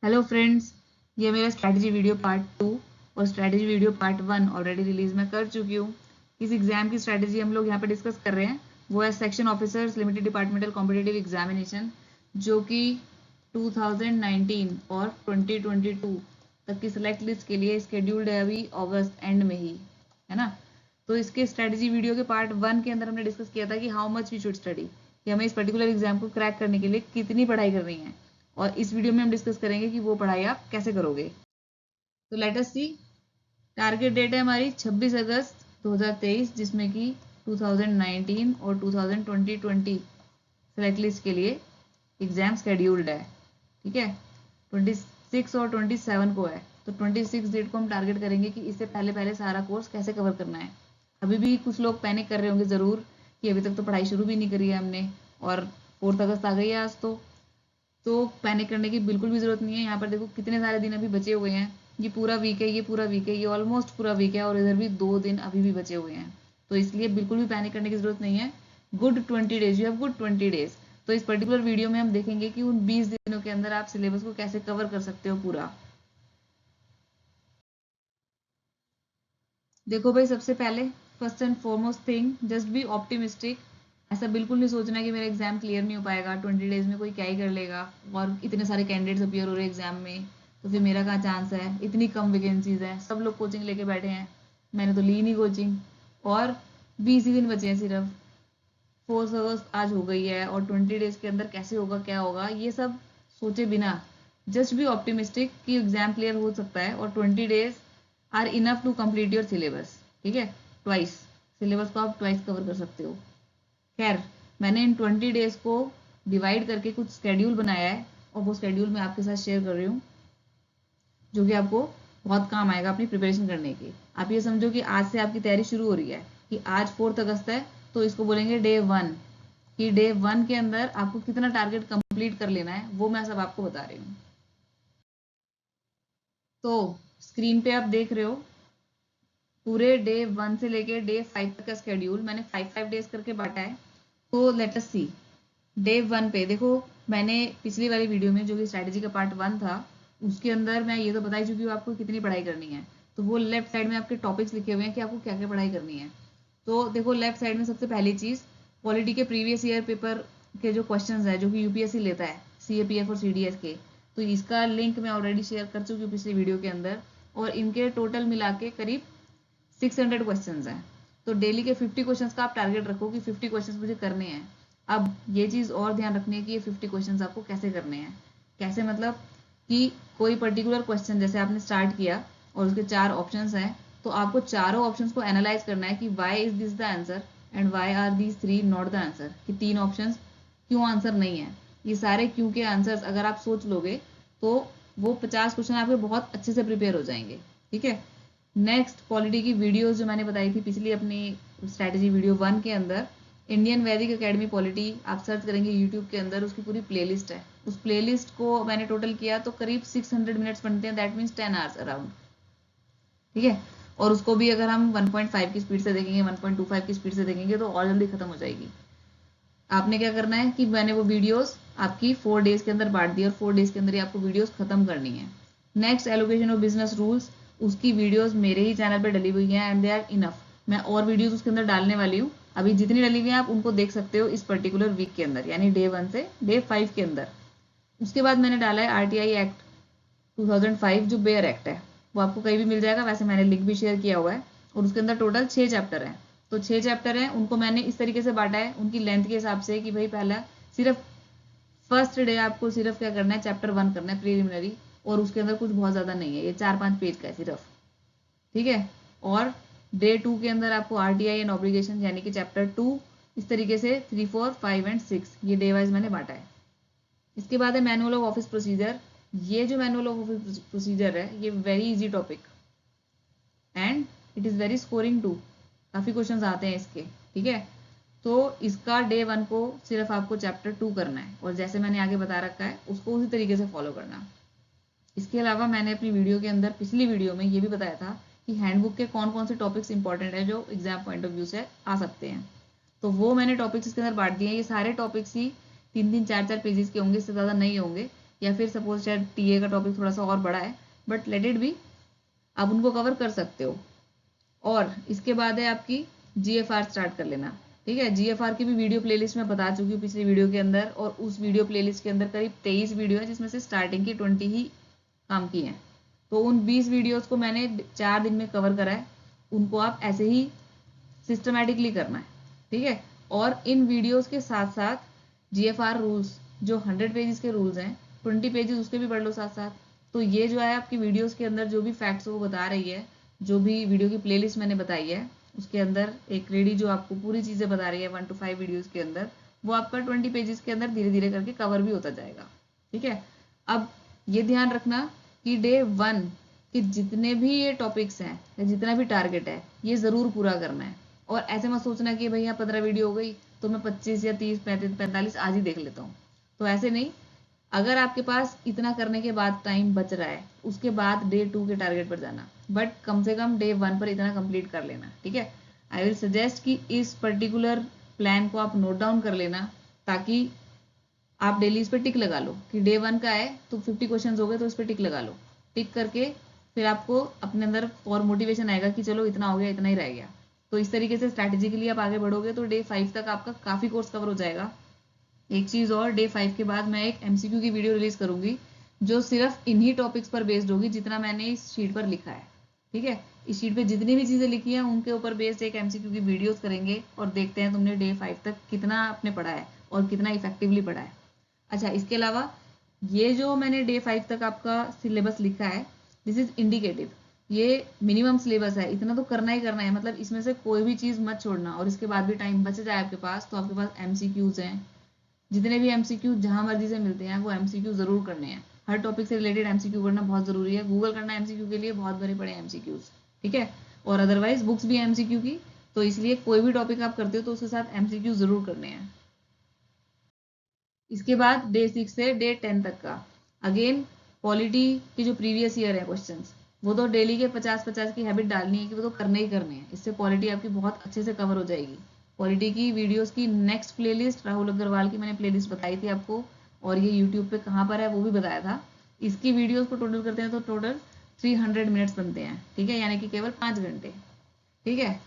Hello friends, ये मेरा strategy video part 2 और strategy video part 1 already release मैं कर चुकी हूँ। इस एग्जाम की स्ट्रैटेजी हम लोग यहाँ पे डिस्कस कर रहे हैं, वो है section officers limited departmental competitive examination, जो कि 2019 और 2022 तक की सिलेक्ट लिस्ट के लिए स्केड्यूल्ड है अभी अगस्त एंड में ही, है ना। तो इसके स्ट्रैटेजी वीडियो के पार्ट 1 के अंदर हमने डिस्कस किया था कि how much we should study, कि हमें इस पर्टिकुलर एग्जाम को क्रैक करने के लिए कितनी पढ़ाई करनी है। और इस वीडियो में हम डिस्कस करेंगे कि वो पढ़ाई आप कैसे करोगे। तो लेट अस सी। टारगेट डेट है हमारी 26 अगस्त 2023, जिसमें कि 2019 और 2020 सेलेक्ट लिस्ट के लिए एग्जाम शेड्यूल्ड है। ठीक है, 26 और 27 को है, तो 26 डेट को हम टारगेट करेंगे कि इससे पहले पहले सारा कोर्स कैसे कवर करना है। अभी भी कुछ लोग पैनिक कर रहे होंगे ज़रूर कि अभी तक तो पढ़ाई शुरू भी नहीं करी है हमने, और 4 अगस्त आ गई है आज। तो पैनिक करने की बिल्कुल भी ज़रूरत नहीं है। यहाँ पर देखो कितने सारे दिन अभी बचे हुए हैं। ये पूरा वीक है, ये पूरा वीक है, ये ऑलमोस्ट पूरा वीक है, और इधर भी 2 दिन अभी भी बचे हुए हैं। तो इसलिए बिल्कुल भी पैनिक करने की ज़रूरत नहीं है। Good 20 days, you have good 20 days. तो इस पर्टिकुलर वीडियो में हम देखेंगे कि उन 20 दिनों के अंदर आप सिलेबस को कैसे कवर कर सकते हो पूरा। देखो भाई, सबसे पहले first and foremost thing, just be optimistic. ऐसा बिल्कुल नहीं सोचना कि मेरा एग्जाम क्लियर नहीं हो पाएगा, 20 डेज में कोई क्या ही कर लेगा, और इतने सारे कैंडिडेट्स अपीयर हो रहे हैं एग्जाम में, तो फिर मेरा कहाँ चांस है, इतनी कम वैकेंसीज है, सब लोग कोचिंग लेके बैठे हैं, मैंने तो ली नहीं कोचिंग, और 20 ही दिन बचे हैं सिर्फ। 4 अगस्त आज हो गई है, और 20 डेज के अंदर कैसे होगा क्या होगा ये सब सोचे बिना जस्ट बी ऑप्टिमिस्टिक कि एग्जाम क्लियर हो सकता है, और 20 days are enough to complete your syllabus. ठीक है, ट्वाइस सिलेबस को आप ट्वाइस कवर कर सकते हो। खैर, मैंने इन 20 डेज को डिवाइड करके कुछ स्केड्यूल बनाया है, और वो स्केड्यूल मैं आपके साथ शेयर कर रही हूँ, जो कि आपको बहुत काम आएगा अपनी प्रिपरेशन करने की। आप ये समझो कि आज से आपकी तैयारी शुरू हो रही है, कि आज 4 अगस्त है, तो इसको बोलेंगे डे 1, कि डे 1 के अंदर आपको कितना टारगेट कंप्लीट कर लेना है, वो मैं सब आपको बता रही हूँ। तो स्क्रीन पे आप देख रहे हो पूरे डे 1 से लेके डे 5 तक का स्केड्यूल मैंने 5 डेज करके बांटा है। तो लेट अस सी। डे 1 पे देखो, मैंने पिछली वाली वीडियो में जो कि स्ट्रैटेजी का पार्ट 1 था, उसके अंदर मैं ये तो बता ही चुकी हूँ आपको कितनी पढ़ाई करनी है। तो वो लेफ्ट साइड में आपके टॉपिक्स लिखे हुए हैं कि आपको क्या क्या पढ़ाई करनी है। तो देखो लेफ्ट साइड में सबसे पहली चीज़, पॉलिटी के प्रीवियस ईयर पेपर के जो क्वेश्चंस है जो कि यूपीएससी लेता है, सीएपीएफ और सीडीएस के, तो इसका लिंक मैं ऑलरेडी शेयर कर चुकी हूँ पिछली वीडियो के अंदर, और इनके टोटल मिला के करीब 600 क्वेश्चन हैं। तो डेली के 50 क्वेश्चन का आप टारगेट रखो कि 50 क्वेश्चन मुझे करने हैं। अब ये चीज़ और ध्यान रखनी है कि ये 50 क्वेश्चन आपको कैसे करने हैं। कैसे मतलब कि कोई पर्टिकुलर क्वेश्चन जैसे आपने स्टार्ट किया और उसके 4 ऑप्शंस हैं, तो आपको चारों ऑप्शंस को एनालाइज करना है कि why is this the answer and why are these 3 not the answer, कि 3 ऑप्शंस क्यों आंसर नहीं है। ये सारे क्यों के आंसर्स अगर आप सोच लोगे, तो वो 50 क्वेश्चन आपके बहुत अच्छे से प्रिपेयर हो जाएंगे। ठीक है। नेक्स्ट, पॉलिटी की वीडियोस जो मैंने बताई थी पिछली अपनी स्ट्रैटेजी वीडियो 1 के अंदर, इंडियन वैदिक एकेडमी पॉलिटी आप सर्च करेंगे यूट्यूब के अंदर, उसकी पूरी प्लेलिस्ट है। उस प्लेलिस्ट को मैंने टोटल किया तो करीब 600 मिनट्स बनते हैं, दैट मीन्स 10 आवर्स अराउंड। ठीक है। और उसको भी अगर हम 1.5 की स्पीड से देखेंगे, 1.25 की स्पीड से देखेंगे, तो और जल्दी खत्म हो जाएगी। आपने क्या करना है कि मैंने वो वीडियोस आपकी 4 डेज के अंदर बांट दी, और 4 डेज के अंदर ही आपको वीडियोस खत्म करनी है। Next, allocation of business rules, उसकी वीडियोस मेरे ही चैनल पर डली हुई हैं, एंड दे आर इनफ। मैं और वीडियोस उसके अंदर डालने वाली हूँ, अभी जितनी डली हुई हैं आप उनको देख सकते हो इस पर्टिकुलर वीक के अंदर, यानी डे 1 से डे 5 के अंदर। उसके बाद मैंने डाला है आरटीआई एक्ट 2005, जो बेयर एक्ट है, वो आपको कहीं भी मिल जाएगा, वैसे मैंने लिंक भी शेयर किया हुआ है। और उसके अंदर टोटल 6 चैप्टर हैं। तो 6 चैप्टर हैं, उनको मैंने इस तरीके से बांटा है उनकी लेंथ के हिसाब से, कि भाई पहला सिर्फ फर्स्ट डे आपको सिर्फ क्या करना है, चैप्टर 1 करना है प्रीलिमिनरी, और उसके अंदर कुछ बहुत ज़्यादा नहीं है, ये 4-5 पेज का है सिर्फ। ठीक है। और डे 2 के अंदर आपको आरटीआई एंड ऑब्लिगेशन यानी कि चैप्टर 2, इस तरीके से 3, 4, 5 एंड 6 ये डे वाइज मैंने बांटा है। इसके बाद है मैनुअल ऑफ ऑफिस प्रोसीजर। ये जो मैनुअल ऑफ ऑफिस प्रोसीजर है, ये very easy topic and it is very scoring too, काफ़ी क्वेश्चंस आते हैं इसके। ठीक है। तो इसका डे 1 को सिर्फ आपको चैप्टर 2 करना है, और जैसे मैंने आगे बता रखा है उसको उसी तरीके से फॉलो करना। इसके अलावा मैंने अपनी वीडियो के अंदर पिछली वीडियो में ये भी बताया था कि हैंडबुक के कौन कौन से टॉपिक्स इंपॉर्टेंट है जो एग्जाम पॉइंट ऑफ व्यू से आ सकते हैं। तो वो मैंने टॉपिक्स इसके अंदर बांट दिए हैं। ये सारे टॉपिक्स ही 3-3, 4-4 पेजेस के होंगे, इससे ज़्यादा नहीं होंगे। या फिर सपोज शायद टीए का टॉपिक थोड़ा सा और बड़ा है, बट लेट इट बी, आप उनको कवर कर सकते हो। और इसके बाद है आपकी जीएफआर स्टार्ट कर लेना। ठीक है, जीएफआर की भी वीडियो प्लेलिस्ट मैं बता चुकी हूँ पिछली वीडियो के अंदर, और उस वीडियो प्लेलिस्ट के अंदर करीब 23 वीडियो है, जिसमें से स्टार्टिंग की 20 ही काम की हैं। तो उन 20 वीडियोस को मैंने 4 दिन में कवर करा है, उनको आप ऐसे ही सिस्टमैटिकली करना है। ठीक है, और इन वीडियोस के साथ साथ जीएफआर रूल्स जो 100 पेजेस के रूल्स हैं, 20 पेजेस उसके भी पढ़ लो साथ साथ। तो ये जो है आपकी वीडियोस के अंदर जो भी फैक्ट्स वो बता रही है, जो भी वीडियो की प्लेलिस्ट मैंने बताई है, उसके अंदर एक रेडी जो आपको पूरी चीज़ें बता रही है 1 to 5 वीडियोस के अंदर, वो आपका 20 पेजेस के अंदर धीरे धीरे करके कवर भी होता जाएगा। ठीक है, अब ये ध्यान रखना कि डे 1 के जितने भी ये टॉपिक्स हैं या जितना भी टारगेट है, ये ज़रूर पूरा करना है। और ऐसे मत सोचना कि भैया 15 वीडियो हो गई तो मैं 25 या 30 35 45 आज ही देख लेता हूँ, तो ऐसे नहीं। अगर आपके पास इतना करने के बाद टाइम बच रहा है, उसके बाद डे 2 के टारगेट पर जाना, बट कम से कम डे 1 पर इतना कंप्लीट कर लेना। ठीक है, आई विल सजेस्ट कि इस पर्टिकुलर प्लान को आप नोट डाउन कर लेना, ताकि आप डेली इस पर टिक लगा लो कि डे 1 का है तो 50 क्वेश्चन हो गए, तो इस पर टिक लगा लो। टिक करके फिर आपको अपने अंदर और मोटिवेशन आएगा कि चलो इतना हो गया, इतना ही रह गया। तो इस तरीके से स्ट्रैटेजिकली आप आगे बढ़ोगे तो डे 5 तक आपका काफ़ी कोर्स कवर हो जाएगा। एक चीज़ और, डे 5 के बाद मैं एक एमसीक्यू की वीडियो रिलीज करूंगी, जो सिर्फ इन्हीं टॉपिक्स पर बेस्ड होगी जितना मैंने इस शीट पर लिखा है। ठीक है, इस शीट पे जितनी भी चीज़ें लिखी हैं उनके ऊपर बेस्ड एक एमसीक्यू की वीडियोस करेंगे, और देखते हैं तुमने डे 5 तक कितना आपने पढ़ा है और कितना इफेक्टिवली पढ़ा है। अच्छा, इसके अलावा ये जो मैंने डे 5 तक आपका सिलेबस लिखा है, दिस इज इंडिकेटिव, ये मिनिमम सिलेबस है, इतना तो करना ही करना है। मतलब इसमें से कोई भी चीज़ मत छोड़ना, और इसके बाद भी टाइम बच जाए आपके पास तो आपके पास एमसीक्यूज हैं, जितने भी एमसीक्यू जहां मर्जी से मिलते हैं वो एमसीक्यू जरूर करने हैं। हर टॉपिक से रिलेटेड एमसीक्यू करना बहुत जरूरी है, गूगल करना एमसीक्यू के लिए बहुत बड़े बड़े एमसीक्यूज। ठीक है, और अदरवाइज बुक्स भी एमसीक्यू की, तो इसलिए कोई भी टॉपिक आप करते हो तो उसके साथ एमसीक्यू जरूर करने हैं। इसके बाद डे 6 से डे 10 तक का अगेन पॉलिटी के जो प्रीवियस ईयर है क्वेश्चन, वो तो डेली के 50-50 की हैबिट डालनी है कि वो तो करने ही करने हैं। इससे पॉलिटी आपकी बहुत अच्छे से कवर हो जाएगी। पॉलिटी की वीडियोस की नेक्स्ट प्लेलिस्ट राहुल अग्रवाल की मैंने प्लेलिस्ट बताई थी आपको, और ये यूट्यूब पे कहाँ पर है वो भी बताया था। इसकी वीडियोस को टोटल करते हैं तो टोटल 300 मिनट्स बनते हैं। ठीक है, यानी कि केवल 5 घंटे। ठीक है,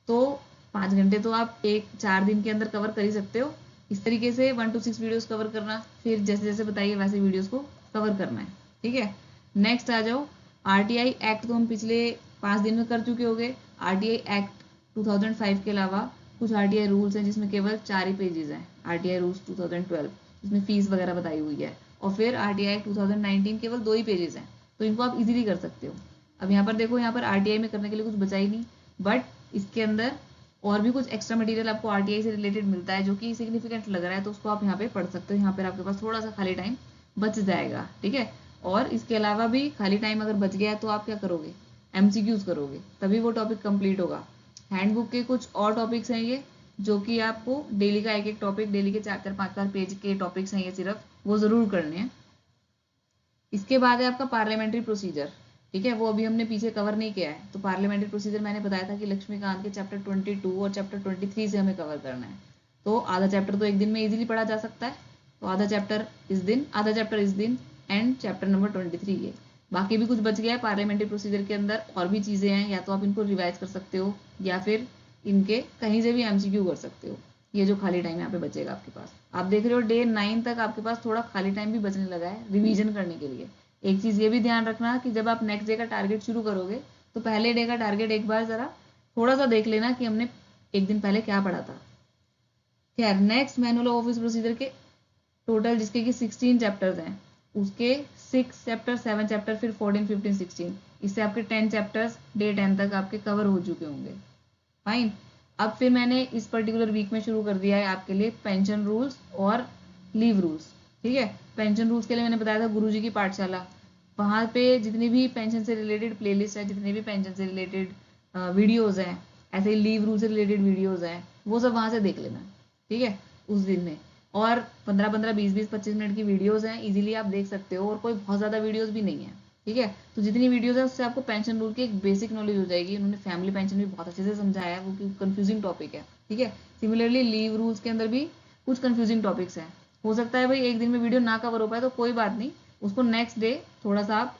तो 5 घंटे तो आप 4 दिन के अंदर कवर कर ही सकते हो। इस तरीके से 1 to 6 वीडियोस कवर करना, फिर जैसे जैसे बताइए वैसे वीडियोस को कवर करना है। ठीक है, नेक्स्ट आ जाओ, आरटीआई एक्ट तो हम पिछले 5 दिन में कर चुके हो गए। आरटीआई एक्ट 2005 के अलावा कुछ आरटीआई रूल्स हैं जिसमें केवल 4 ही पेजेस हैं। आरटीआई रूल्स 2012 जिसमें फीस वगैरह बताई हुई है, और फिर आरटीआई 2019 केवल 2 ही पेजेस हैं, तो इनको आप इजीली कर सकते हो। अब यहाँ पर देखो, यहाँ पर आरटीआई में करने के लिए कुछ बचा ही नहीं, बट इसके अंदर और भी कुछ एक्स्ट्रा मटेरियल आपको आरटीआई से रिलेटेड मिलता है जो कि सिग्निफिकेंट लग रहा है, तो उसको आप यहाँ पे पढ़ सकते हो। यहाँ पर आपके पास थोड़ा सा खाली टाइम बच जाएगा। ठीक है, और इसके अलावा भी खाली टाइम अगर बच गया है तो आप क्या करोगे, एमसीक्यूज करोगे, तभी वो टॉपिक कंप्लीट होगा। हैंडबुक के कुछ और टॉपिक्स हैं ये, जो कि आपको डेली का एक एक टॉपिक, डेली के 4-4 5-5 पेज के टॉपिक्स हैं ये, सिर्फ वो जरूर करने हैं। इसके बाद है आपका पार्लियामेंट्री प्रोसीजर। ठीक है, वो अभी हमने पीछे कवर नहीं किया है। तो पार्लियामेंट्री प्रोसीजर मैंने बताया था कि लक्ष्मीकांत के चैप्टर 22 और चैप्टर 23 से हमें कवर करना है। तो आधा चैप्टर तो एक दिन में इजीली पढ़ा जा सकता है, तो आधा चैप्टर इस दिन, आधा चैप्टर इस दिन, एंड चैप्टर नंबर 23 ये। बाकी भी कुछ बच गया है पार्लियामेंट्री प्रोसीजर के अंदर, और भी चीज़ें हैं, या तो आप इनको रिवाइज कर सकते हो या फिर इनके कहीं से भी एमसीक्यू कर सकते हो। ये जो खाली टाइम यहाँ पे बचेगा आपके पास, आप देख रहे हो डे 9 तक आपके पास थोड़ा खाली टाइम भी बचने लगा है रिवीजन करने के लिए। एक चीज़ ये भी ध्यान रखना कि जब आप नेक्स्ट डे का टारगेट शुरू करोगे तो पहले डे का टारगेट एक बार ज़रा थोड़ा सा देख लेना कि हमने एक दिन पहले क्या पढ़ा था। खैर, next manual of office procedure के टोटल जिसके कि 16 चैप्टर्स हैं, उसके 6 चैप्टर, 7 चैप्टर, फिर 14 15 16, इससे आपके 10 चैप्टर्स डे 10 तक आपके कवर हो चुके होंगे। फाइन। अब फिर मैंने इस पर्टिकुलर वीक में शुरू कर दिया है आपके लिए पेंशन रूल्स और लीव रूल्स। ठीक है, पेंशन रूल्स के लिए मैंने बताया था गुरुजी की पाठशाला, वहाँ पे जितनी भी पेंशन से रिलेटेड प्लेलिस्ट है, जितने भी पेंशन से रिलेटेड वीडियोज़ हैं, ऐसे ही लीव रूल से रिलेटेड वीडियोज़ हैं, वो सब वहाँ से देख लेना। ठीक है, उस दिन में, और 15-15 20-20 25 मिनट की वीडियोज़ हैं, इजीली आप देख सकते हो, और कोई बहुत ज़्यादा वीडियोज़ भी नहीं है। ठीक है, तो जितनी वीडियोज़ है उससे आपको पेंशन रूल की एक बेसिक नॉलेज हो जाएगी। उन्होंने फैमिली पेंशन भी बहुत अच्छे से समझाया है, वो कंफ्यूजिंग टॉपिक है। ठीक है, सिमिलरली लीव रूल्स के अंदर भी कुछ कंफ्यूजिंग टॉपिक्स हैं। हो सकता है भाई एक दिन में वीडियो ना कवर हो पाए, तो कोई बात नहीं, उसको नेक्स्ट डे थोड़ा सा आप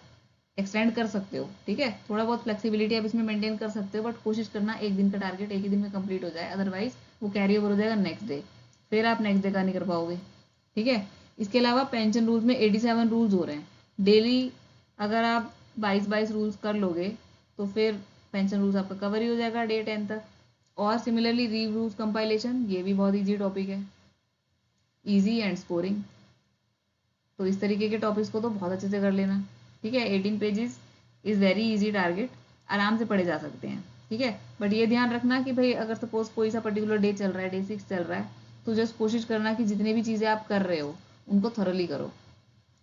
एक्सटेंड कर सकते हो, ठीक है, थोड़ा बहुत फ्लेक्सिबिलिटी आप इसमें मेंटेन कर सकते हो, बट कोशिश करना एक दिन का टारगेट एक ही दिन में कंप्लीट हो जाए, अदरवाइज वो कैरी ओवर हो जाएगा नेक्स्ट डे, फिर आप नेक्स्ट डे का नहीं कर पाओगे, ठीक है। इसके अलावा पेंशन रूल्स में 87 रूल्स हो रहे हैं डेली। अगर आप 22 रूल्स कर लोगे तो फिर पेंशन रूल्स आपका कवर ही हो जाएगा डे 10 तक। और सिमिलरली रीव रूल्स कंपाइलेशन, ये भी बहुत ईजी टॉपिक है, ईजी एंड स्कोरिंग। तो इस तरीके के टॉपिक्स को तो बहुत अच्छे से कर लेना, ठीक है। 18 pages is very easy target, आराम से पढ़े जा सकते हैं, ठीक है। बट ये ध्यान रखना कि भाई अगर सपोज कोई सा पर्टिकुलर डे चल रहा है, डे 6 चल रहा है, तो जस्ट कोशिश करना कि जितनी भी चीज़ें आप कर रहे हो उनको थॉरली करो,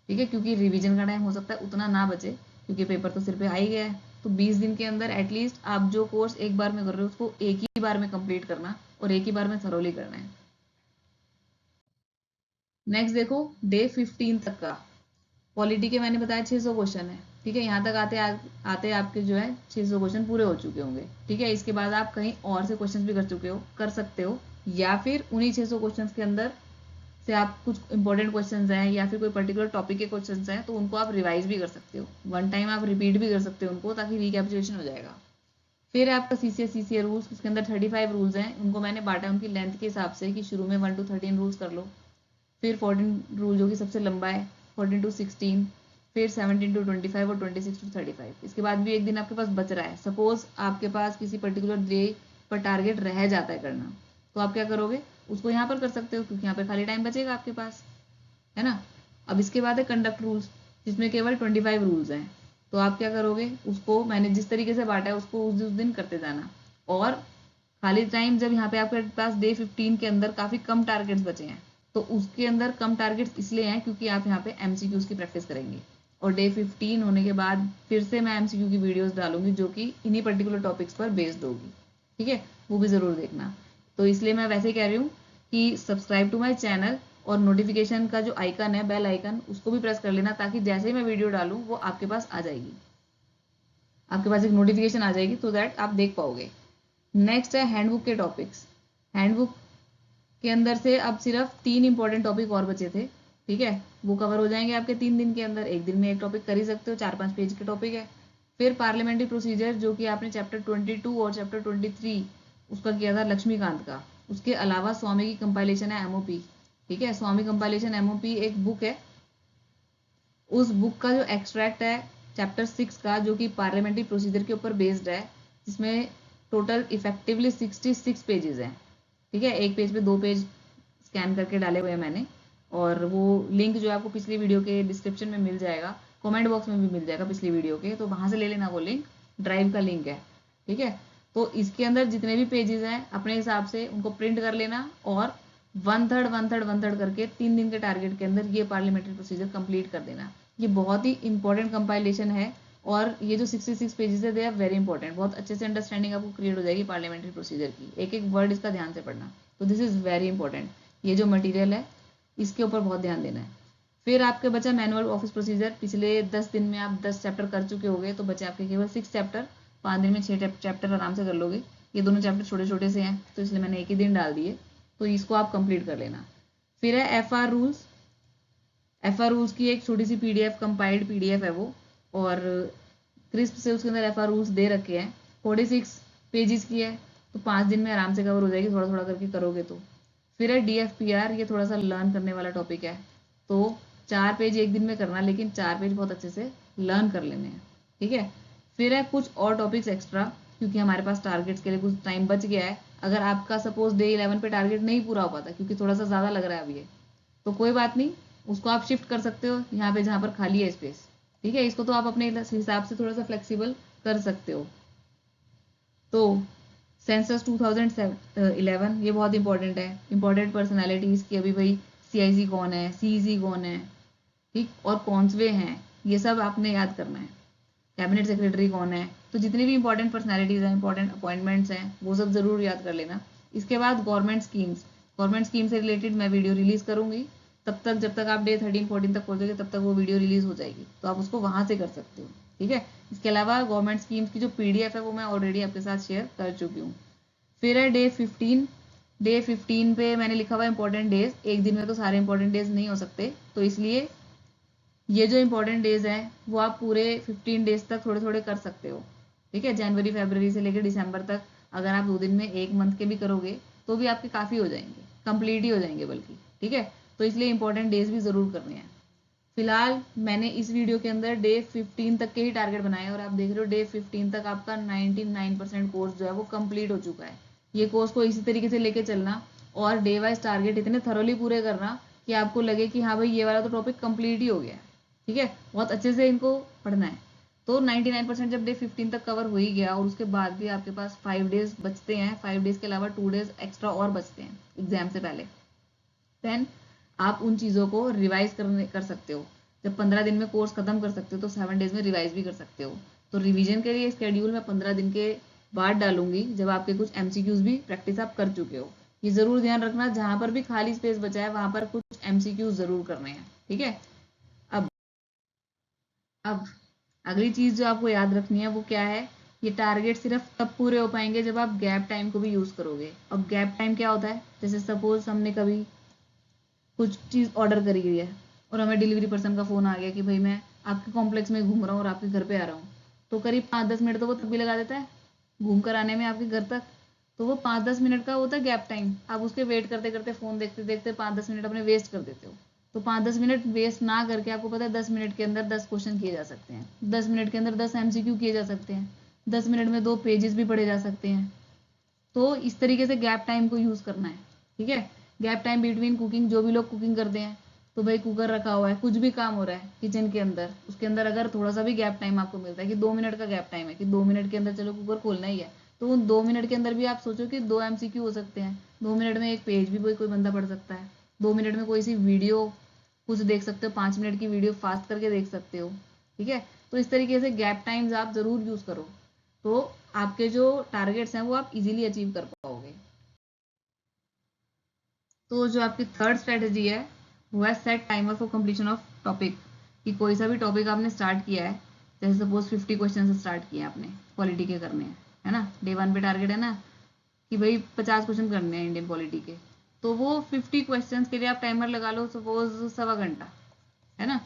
ठीक है, क्योंकि रिवीजन का टाइम हो सकता है उतना ना बचे, क्योंकि पेपर तो सिर पे आ ही गया है। तो 20 दिन के अंदर एटलीस्ट आप जो कोर्स एक बार में कर रहे हो उसको एक ही बार में कंप्लीट करना और एक ही बार में थॉरली करना है। नेक्स्ट देखो डे 15 तक का पॉलिटी के मैंने बताया 600 क्वेश्चन है, ठीक है। यहाँ तक आते आपके जो है 600 क्वेश्चन पूरे हो चुके होंगे, ठीक है। इसके बाद आप कहीं और से क्वेश्चन भी कर सकते हो, या फिर उन्हीं 600 क्वेश्चन के अंदर से आप कुछ इंपॉर्टेंट क्वेश्चंस हैं या फिर कोई पर्टिकुलर टॉपिक के क्वेश्चंस हैं तो उनको आप रिवाइज भी कर सकते हो, वन टाइम आप रिपीट भी कर सकते हो उनको, ताकि रिकैपिचुलेशन हो जाएगा। फिर आपका सीसीए रूल्स, उसके अंदर 35 रूल्स हैं, उनको मैंने बांटा उनकी लेंथ के हिसाब से कि शुरू में 1 to 13 रूल्स कर लो, फिर 14 रूल जो कि सबसे लंबा है 14 to 16, फिर 17 to 25 और 26 to 35। इसके बाद भी एक दिन आपके पास बच रहा है, सपोज आपके पास किसी पर्टिकुलर डे पर टारगेट रह जाता है करना, तो आप क्या करोगे, उसको यहाँ पर कर सकते हो, क्योंकि यहाँ पर खाली टाइम बचेगा आपके पास, है ना। अब इसके बाद है कंडक्ट रूल्स, जिसमें केवल 25 रूल्स हैं। तो आप क्या करोगे, उसको मैंने जिस तरीके से बांटा है उसको उस दिन करते जाना। और खाली टाइम जब यहाँ पे आपके पास डे 15 के अंदर काफ़ी कम टारगेट्स बचे हैं, तो उसके अंदर कम टारगेट्स इसलिए हैं क्योंकि आप यहाँ पे एमसीक्यूज की प्रैक्टिस करेंगे। और डे 15 होने के बाद फिर से मैं एमसीक्यू की वीडियोस डालूंगी जो कि इन्हीं पर्टिकुलर टॉपिक्स पर बेस्ड होगी, ठीक है, वो भी ज़रूर देखना। तो इसलिए मैं वैसे ही कह रही हूँ कि सब्सक्राइब टू माई चैनल, और नोटिफिकेशन का जो आइकन है बेल आइकन उसको भी प्रेस कर लेना, ताकि जैसे ही मैं वीडियो डालूँ वो आपके पास आ जाएगी, आपके पास एक नोटिफिकेशन आ जाएगी, तो दैट आप देख पाओगे। नेक्स्ट है हैंडबुक के टॉपिक्स। हैंडबुक के अंदर से अब सिर्फ 3 इंपॉर्टेंट टॉपिक और बचे थे, ठीक है, वो कवर हो जाएंगे आपके 3 दिन के अंदर, एक दिन में एक टॉपिक कर ही सकते हो, 4-5 पेज के टॉपिक है। फिर पार्लियामेंट्री प्रोसीजर जो कि आपने चैप्टर 22 और चैप्टर 23 उसका किया था लक्ष्मीकांत का, उसके अलावा स्वामी की कंपाइलेशन है एमओपी, ठीक है। स्वामी कंपाइलेशन एमओपी एक बुक है, उस बुक का जो एक्सट्रैक्ट है चैप्टर 6 का जो कि पार्लियामेंट्री प्रोसीजर के ऊपर बेस्ड है, जिसमें टोटल इफेक्टिवली 66 पेजेस हैं, ठीक है। एक पेज पे 2 पेज स्कैन करके डाले हुए हैं मैंने, और वो लिंक जो है आपको पिछली वीडियो के डिस्क्रिप्शन में मिल जाएगा, कमेंट बॉक्स में भी मिल जाएगा पिछली वीडियो के, तो वहां से ले लेना वो लिंक, ड्राइव का लिंक है, ठीक है। तो इसके अंदर जितने भी पेजेस हैं अपने हिसाब से उनको प्रिंट कर लेना, और 1/3 करके 3 दिन के टारगेट के अंदर ये पार्लियामेंट्री प्रोसीजर कंप्लीट कर देना। ये बहुत ही इंपॉर्टेंट कंपाइलेशन है, और ये जो 66 पेजेस है दे आर वेरी इंपॉर्टेंट, बहुत अच्छे से अंडरस्टैंडिंग आपको क्रिएट हो जाएगी पार्लियामेंट्री प्रोसीजर की, एक एक वर्ड इसका ध्यान से पढ़ना। तो दिस इज़ वेरी इंपॉर्टेंट, ये जो मटेरियल है इसके ऊपर बहुत ध्यान देना है। फिर आपके बचा मैनुअल ऑफिस प्रोसीजर, पिछले 10 दिन में आप 10 चैप्टर कर चुके होंगे, तो बचे आपके केवल 6 चैप्टर, 5 दिन में 6 चैप्टर आराम से कर लोगे। ये दोनों चैप्टर छोटे छोटे से हैं तो इसलिए मैंने एक ही दिन डाल दिए, तो इसको आप कंप्लीट कर लेना। फिर है एफआर रूल्स। एफआर रूल्स की एक छोटी सी पीडीएफ, कंपाइल्ड पीडीएफ है वो, और क्रिस्प से उसके अंदर एफआर रूल्स दे रखे हैं, 46 पेजेस की है, तो 5 दिन में आराम से कवर हो जाएगी, थोड़ा थोड़ा करके करोगे तो। फिर है डीएफपीआर, ये थोड़ा सा लर्न करने वाला टॉपिक है, तो 4 पेज एक दिन में करना, लेकिन 4 पेज बहुत अच्छे से लर्न कर लेने हैं, ठीक है। फिर है कुछ और टॉपिक्स एक्स्ट्रा, क्योंकि हमारे पास टारगेट्स के लिए कुछ टाइम बच गया है। अगर आपका सपोज डे 11 पे टारगेट नहीं पूरा हो पाता क्योंकि थोड़ा सा ज़्यादा लग रहा है अभी ये, तो कोई बात नहीं, उसको आप शिफ्ट कर सकते हो यहाँ पे जहाँ पर खाली है स्पेस, ठीक है। इसको तो आप अपने हिसाब से थोड़ा सा फ्लेक्सिबल कर सकते हो। तो सेंसस 2011 ये बहुत इंपॉर्टेंट है, इंपॉर्टेंट पर्सनैलिटीज़ की, अभी भाई सीआईसी कौन है, सीईसी कौन है, ठीक, और कौनसवे हैं, ये सब आपने याद करना है। कैबिनेट सेक्रेटरी कौन है, तो जितनी भी इंपॉर्टेंट पर्सनैलिटीज़ हैं, इंपॉर्टेंट अपॉइंटमेंट्स हैं, वो सब ज़रूर याद कर लेना। इसके बाद गवर्नमेंट स्कीम से रिलेटेड मैं वीडियो रिलीज़ करूँगी, तब तक जब तक आप डे 13-14 तक पहुँचोगे तब तक वो वीडियो रिलीज़ हो जाएगी, तो आप उसको वहाँ से कर सकते हो, ठीक है। इसके अलावा गवर्नमेंट स्कीम्स की जो पीडीएफ है वो मैं ऑलरेडी आपके साथ शेयर कर चुकी हूँ। फिर है डे 15 पे मैंने लिखा हुआ इंपॉर्टेंट डेज, एक दिन में तो सारे इंपॉर्टेंट डेज नहीं हो सकते, तो इसलिए ये जो इंपॉर्टेंट डेज हैं वो आप पूरे 15 डेज तक थोड़े थोड़े कर सकते हो, ठीक है। जनवरी फरवरी से लेकर दिसंबर तक अगर आप 2 दिन में 1 मंथ के भी करोगे तो भी आपके काफ़ी हो जाएंगे, कंप्लीट ही हो जाएंगे बल्कि, ठीक है। तो इसलिए इंपॉर्टेंट डेज भी ज़रूर करने हैं। फिलहाल मैंने इस वीडियो के अंदर डे 15 तक के ही टारगेट बनाए और आप देख रहे हो डे 15 तक आपका 99% कोर्स जो है वो कंप्लीट हो चुका है। ये कोर्स को इसी तरीके से लेके चलना और डे वाइज टारगेट इतने थरोली पूरे करना कि आपको लगे कि हाँ भाई ये वाला तो टॉपिक कंप्लीट ही हो गया है, ठीक है। बहुत अच्छे से इनको पढ़ना है। तो 99% जब डे 15 तक कवर हो ही गया और उसके बाद भी आपके पास 5 डेज बचते हैं, 5 डेज के अलावा 2 डेज एक्स्ट्रा और बचते हैं एग्जाम से पहले, देन आप उन चीज़ों को रिवाइज कर सकते हो। जब 15 दिन में कोर्स खत्म कर सकते हो तो 7 डेज में रिवाइज भी कर सकते हो। तो रिवीजन के लिए स्केड्यूल मैं 15 दिन के बाद डालूंगी जब आपके कुछ एमसीक्यूज भी प्रैक्टिस आप कर चुके हो। ये ज़रूर ध्यान रखना जहाँ पर भी खाली स्पेस बचा है वहाँ पर कुछ एमसीक्यूज ज़रूर करने हैं, ठीक है। अब अब अगली चीज़ जो आपको याद रखनी है वो क्या है, ये टारगेट सिर्फ तब पूरे हो पाएंगे जब आप गैप टाइम को भी यूज़ करोगे। अब गैप टाइम क्या होता है, जैसे सपोज हमने कभी कुछ चीज़ ऑर्डर करी हुई है और हमें डिलीवरी पर्सन का फ़ोन आ गया कि भाई मैं आपके कॉम्प्लेक्स में घूम रहा हूँ और आपके घर पे आ रहा हूँ, तो करीब 5-10 मिनट तो वो तब भी लगा देता है घूम कर आने में आपके घर तक। तो वो 5-10 मिनट का होता है गैप टाइम, आप उसके वेट करते करते फ़ोन देखते देखते 5-10 मिनट अपने वेस्ट कर देते हो। तो 5-10 मिनट वेस्ट ना करके आपको पता है 10 मिनट के अंदर 10 क्वेश्चन किए जा सकते हैं, 10 मिनट के अंदर 10 MCQ किए जा सकते हैं, 10 मिनट में 2 पेजेस भी पढ़े जा सकते हैं। तो इस तरीके से गैप टाइम को यूज़ करना है, ठीक है। गैप टाइम बिटवीन कुकिंग, जो भी लोग कुकिंग करते हैं तो भाई कुकर रखा हुआ है, कुछ भी काम हो रहा है किचन के अंदर, उसके अंदर अगर थोड़ा सा भी गैप टाइम आपको मिलता है कि 2 मिनट का गैप टाइम है कि 2 मिनट के अंदर चलो कुकर खोलना ही है, तो उन 2 मिनट के अंदर भी आप सोचो कि 2 MCQ हो सकते हैं, 2 मिनट में एक पेज भी कोई बंदा पढ़ सकता है, 2 मिनट में कोई सी वीडियो कुछ देख सकते हो, 5 मिनट की वीडियो फास्ट करके देख सकते हो, ठीक है। तो इस तरीके से गैप टाइम्स आप ज़रूर यूज़ करो, तो आपके जो टारगेट्स हैं वो आप इजीली अचीव कर पाओगे। तो जो आपकी थर्ड स्ट्रेटजी है वो है set timer for completion of topic, कि कोई सा भी टॉपिक आपने स्टार्ट किया है, जैसे सपोज 50 क्वेश्चन से स्टार्ट किया आपने, पॉलिटी के करने हैं, है ना, डे 1 पे टारगेट है ना कि भाई 50 क्वेश्चन करने हैं इंडियन पॉलिटी के, तो वो 50 क्वेश्चन के लिए आप टाइमर लगा लो सपोज 1.25 घंटा, है ना।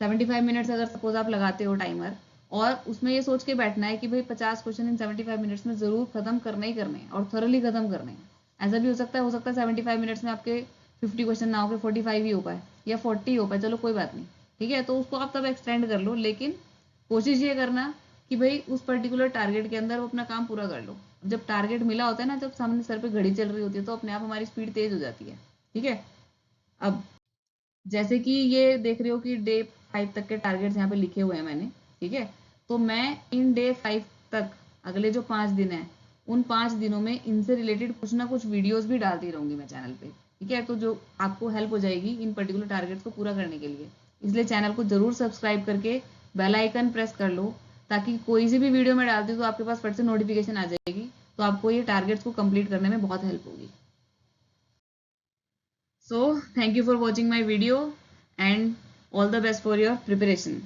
75 मिनट्स अगर सपोज आप लगाते हो टाइमर, और उसमें ये सोच के बैठना है कि भाई 50 क्वेश्चन इन 75 मिनट्स में जरूर खत्म करने ही करने हैं और थोरली खत्म करने हैं। ऐसा भी हो सकता है 75 मिनट्स में आपके 50 क्वेश्चन ना हो के 45 ही हो पाए या 40 हो पाए, चलो कोई बात नहीं, ठीक है। तो उसको आप तब एक्सटेंड कर लो, लेकिन कोशिश ये करना कि भाई उस पर्टिकुलर टारगेट के अंदर वो अपना काम पूरा कर लो। जब टारगेट मिला होता है ना, जब सामने सर पे घड़ी चल रही होती है तो अपने आप हमारी स्पीड तेज हो जाती है, ठीक है। अब जैसे कि ये देख रहे हो कि डे 5 तक के टारगेट्स यहाँ पे लिखे हुए हैं मैंने, ठीक है। तो मैं इन डे 5 तक अगले जो 5 दिन है उन 5 दिनों में इनसे रिलेटेड कुछ ना कुछ वीडियोस भी डालती रहूंगी मैं चैनल पे, ठीक है। तो जो आपको हेल्प हो जाएगी इन पर्टिकुलर टारगेट्स को पूरा करने के लिए, इसलिए चैनल को जरूर सब्सक्राइब करके बेल आइकन प्रेस कर लो, ताकि कोई सी भी वीडियो मैं डालती हूँ तो आपके पास फट से नोटिफिकेशन आ जाएगी, तो आपको ये टारगेट्स को कंप्लीट करने में बहुत हेल्प होगी। So thank you for watching my video and all the best for your preparation.